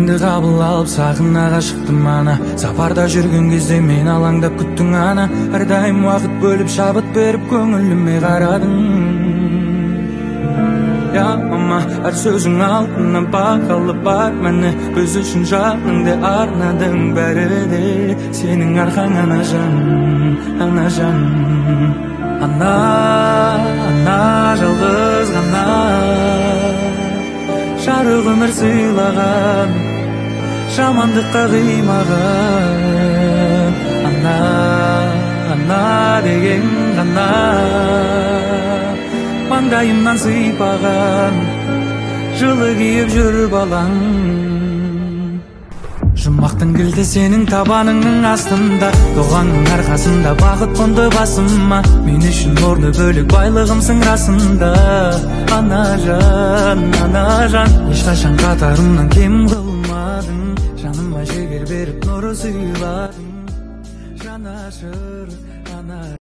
Сеніңді қабыл алып сағына шықтым ана. Сапарда жүрген кезде мен алаңдап күттің ана. Әрдайым уақыт бөліп шабыт беріп көңіліме қарадың. Я мама, әр сөзің алтыннан бағалы бар мәні. Біз үшін жаныңды арнадың бәрі де. Сенің арқаң ана жан, ана жан. Ана, ана жалғыз ғана жарық өмір сыйлаған, жамандыққа қимаған. Ана, ана деген ғана маңдайымнан сыйпаған, жылы киіп жүр балаң. Жұмақтың кілті сенің табаныңның астында, туғанның арқасында бақыт қонды басыма. Мен үшін орны бөлек байлығымсың расында. Ана жан, ешқашан қатарымнан кем қылмадың. Жаныма жігер беріп нұры сыйладың. Жанашыр ана.